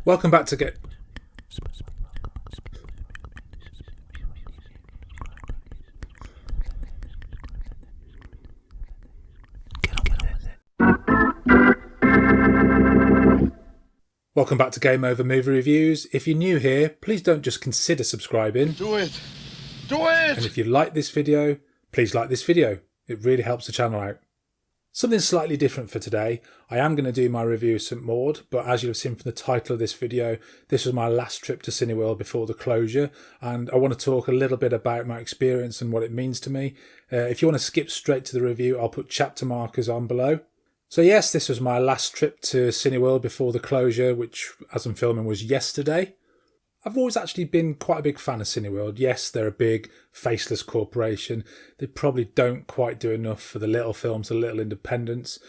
Welcome back to Get. Welcome back to Game Over Movie Reviews. If you're new here, please don't just consider subscribing. Do it! Do it! And if you like this video, please like this video. It really helps the channel out. Something slightly different for today. I am going to do my review of St Maud, but as you'll have seen from the title of this video, this was my last trip to Cineworld before the closure, and I want to talk a little bit about my experience and what it means to me. If you want to skip straight to the review, I'll put chapter markers on below. So yes, this was my last trip to Cineworld before the closure, which, as I'm filming, was yesterday. I've always actually been quite a big fan of Cineworld. Yes, they're a big, faceless corporation. They probably don't quite do enough for the little films, the little independents.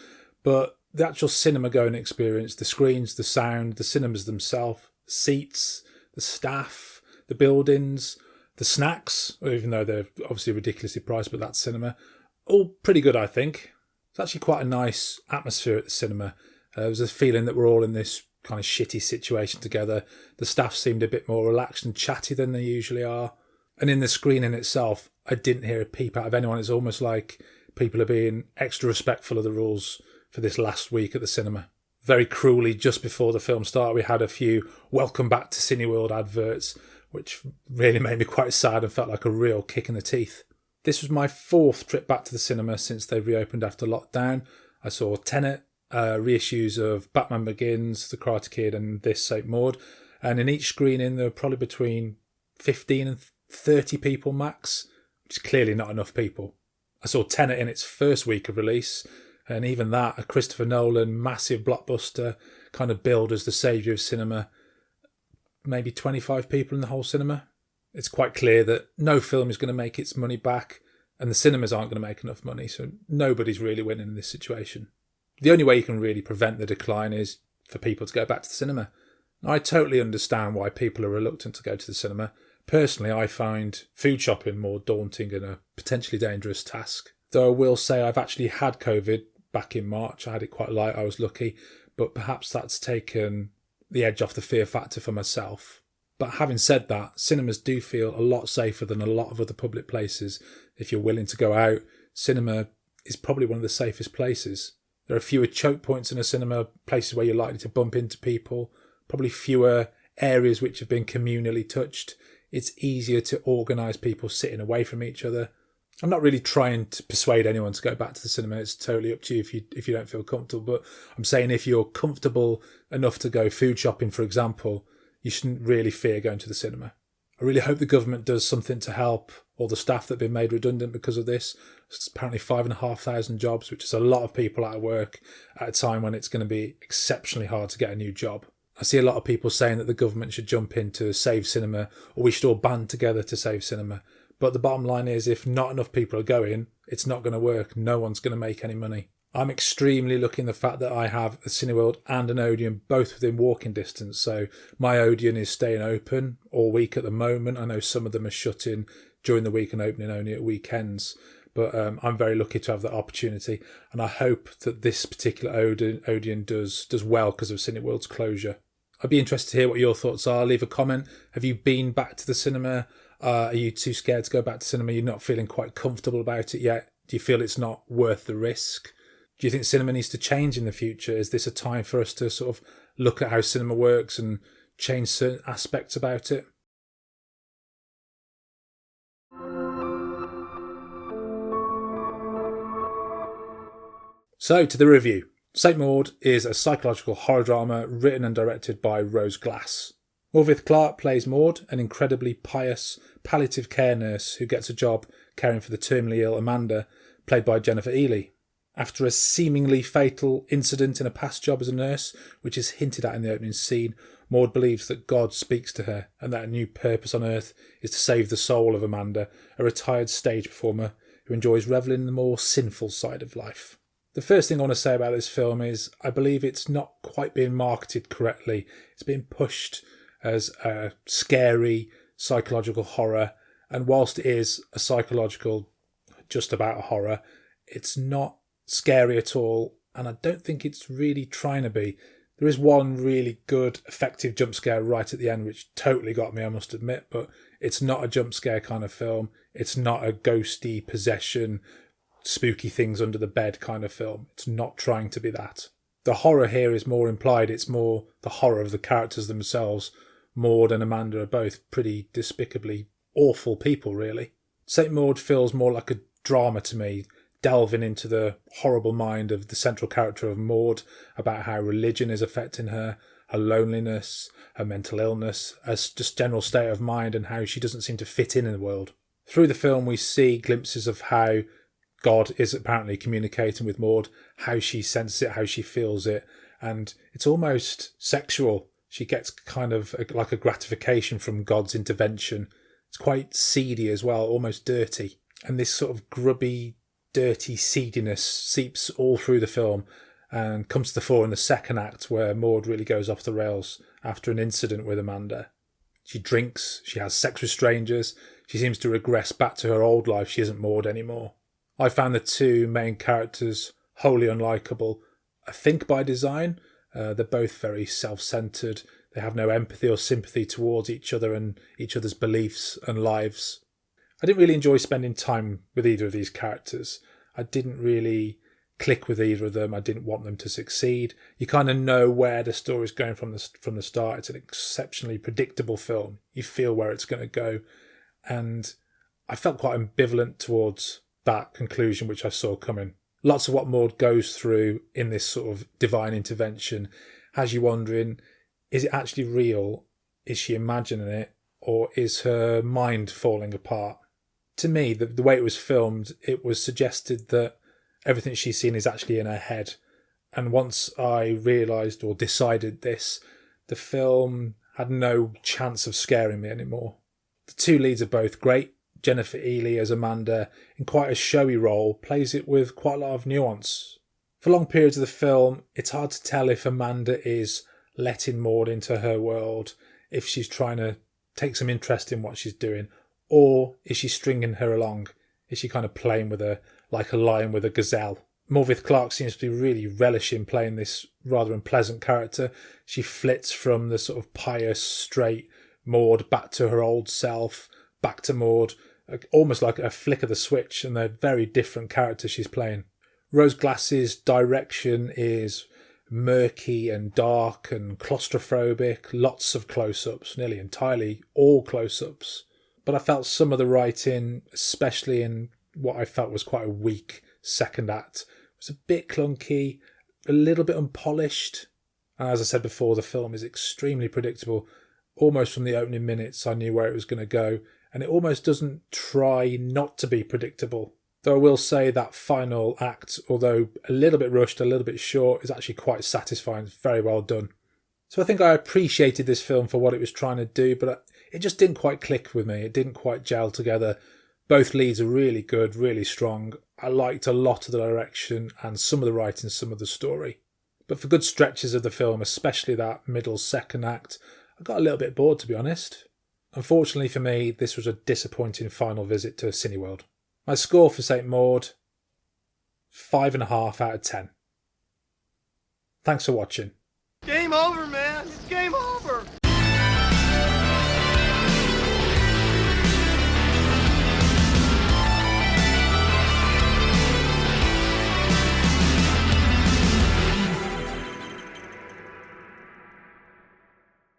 But the actual cinema-going experience, the screens, the sound, the cinemas themselves, the seats, the staff, the buildings, the snacks, even though they're obviously ridiculously priced, but that's cinema, all pretty good, I think. It's actually quite a nice atmosphere at the cinema. There was a feeling that we're all in this kind of shitty situation together. The staff seemed a bit more relaxed and chatty than they usually are. And in the screening itself, I didn't hear a peep out of anyone. It's almost like people are being extra respectful of the rules for this last week at the cinema. Very cruelly, just before the film started, we had a few welcome back to Cineworld adverts, which really made me quite sad and felt like a real kick in the teeth. This was my fourth trip back to the cinema since they reopened after lockdown. I saw Tenet, reissues of Batman Begins, The Karate Kid and this St Maud. And in each screening there were probably between 15 and 30 people max, which is clearly not enough people. I saw Tenet in its first week of release, and even that, a Christopher Nolan massive blockbuster, kind of billed as the saviour of cinema. Maybe 25 people in the whole cinema. It's quite clear that no film is going to make its money back, and the cinemas aren't going to make enough money, so nobody's really winning in this situation. The only way you can really prevent the decline is for people to go back to the cinema. I totally understand why people are reluctant to go to the cinema. Personally, I find food shopping more daunting and a potentially dangerous task. Though I will say I've actually had COVID back in March. I had it quite light, I was lucky, but perhaps that's taken the edge off the fear factor for myself. But having said that, cinemas do feel a lot safer than a lot of other public places. If you're willing to go out, cinema is probably one of the safest places. There are fewer choke points in a cinema, places where you're likely to bump into people, probably fewer areas which have been communally touched. It's easier to organise people sitting away from each other. I'm not really trying to persuade anyone to go back to the cinema. It's totally up to you if you don't feel comfortable. But I'm saying if you're comfortable enough to go food shopping, for example, you shouldn't really fear going to the cinema. I really hope the government does something to help all the staff that have been made redundant because of this. It's apparently 5,500 jobs, which is a lot of people out of work at a time when it's going to be exceptionally hard to get a new job. I see a lot of people saying that the government should jump in to save cinema, or we should all band together to save cinema. But the bottom line is, if not enough people are going, it's not going to work. No one's going to make any money. I'm extremely lucky in the fact that I have a Cineworld and an Odeon both within walking distance. So my Odeon is staying open all week at the moment. I know some of them are shutting during the week and opening only at weekends. But I'm very lucky to have that opportunity. And I hope that this particular Odeon does well because of Cineworld's closure. I'd be interested to hear what your thoughts are. Leave a comment. Have you been back to the cinema? Are you too scared to go back to cinema? You're not feeling quite comfortable about it yet? Do you feel it's not worth the risk? Do you think cinema needs to change in the future? Is this a time for us to sort of look at how cinema works and change certain aspects about it? So, to the review. St Maud is a psychological horror drama written and directed by Rose Glass. Morfydd Clark plays Maud, an incredibly pious palliative care nurse who gets a job caring for the terminally ill Amanda, played by Jennifer Ehle. After a seemingly fatal incident in a past job as a nurse, which is hinted at in the opening scene, Maud believes that God speaks to her and that a new purpose on earth is to save the soul of Amanda, a retired stage performer who enjoys revelling in the more sinful side of life. The first thing I want to say about this film is I believe it's not quite being marketed correctly. It's being pushed as a scary psychological horror, and whilst it is a psychological, just about a horror, it's not scary at all, and I don't think it's really trying to be. There is one really good, effective jump scare right at the end, which totally got me, I must admit, but it's not a jump scare kind of film. It's not a ghosty possession, spooky things under the bed kind of film. It's not trying to be that. The horror here is more implied. It's more the horror of the characters themselves. Maud and Amanda are both pretty despicably awful people, really. St. Maud feels more like a drama to me, delving into the horrible mind of the central character of Maud, about how religion is affecting her, her loneliness, her mental illness, her just general state of mind, and how she doesn't seem to fit in the world. Through the film, we see glimpses of how God is apparently communicating with Maud, how she senses it, how she feels it, and it's almost sexual. She gets kind of like a gratification from God's intervention. It's quite seedy as well, almost dirty. And this sort of grubby, dirty seediness seeps all through the film and comes to the fore in the second act, where Maud really goes off the rails after an incident with Amanda. She drinks, she has sex with strangers, she seems to regress back to her old life. She isn't Maud anymore. I found the two main characters wholly unlikable. I think by design. They're both very self-centred. They have no empathy or sympathy towards each other and each other's beliefs and lives. I didn't really enjoy spending time with either of these characters. I didn't really click with either of them. I didn't want them to succeed. You kind of know where the story's going from the start. It's an exceptionally predictable film. You feel where it's going to go. And I felt quite ambivalent towards that conclusion, which I saw coming. Lots of what Maud goes through in this sort of divine intervention has you wondering, is it actually real? Is she imagining it? Or is her mind falling apart? To me, the way it was filmed, it was suggested that everything she's seen is actually in her head. And once I realised or decided this, the film had no chance of scaring me anymore. The two leads are both great. Jennifer Ehle as Amanda, in quite a showy role, plays it with quite a lot of nuance. For long periods of the film, it's hard to tell if Amanda is letting Maud into her world, if she's trying to take some interest in what she's doing, or is she stringing her along? Is she kind of playing with her like a lion with a gazelle? Morfydd Clark seems to be really relishing playing this rather unpleasant character. She flits from the sort of pious, straight Maud back to her old self, back to Maud, almost like a flick of the switch, and they're very different characters she's playing. Rose Glass's direction is murky and dark and claustrophobic, lots of close-ups, nearly entirely all close-ups. But I felt some of the writing, especially in what I felt was quite a weak second act, was a bit clunky, a little bit unpolished. And as I said before, the film is extremely predictable. Almost from the opening minutes, I knew where it was going to go. And it almost doesn't try not to be predictable. Though I will say that final act, although a little bit rushed, a little bit short, is actually quite satisfying. It's very well done. So I think I appreciated this film for what it was trying to do, but it just didn't quite click with me. It didn't quite gel together. Both leads are really good, really strong. I liked a lot of the direction and some of the writing, some of the story. But for good stretches of the film, especially that middle second act, I got a little bit bored, to be honest. Unfortunately for me, this was a disappointing final visit to Cineworld. My score for St. Maud, 5.5 out of 10. Thanks for watching. Game over, man.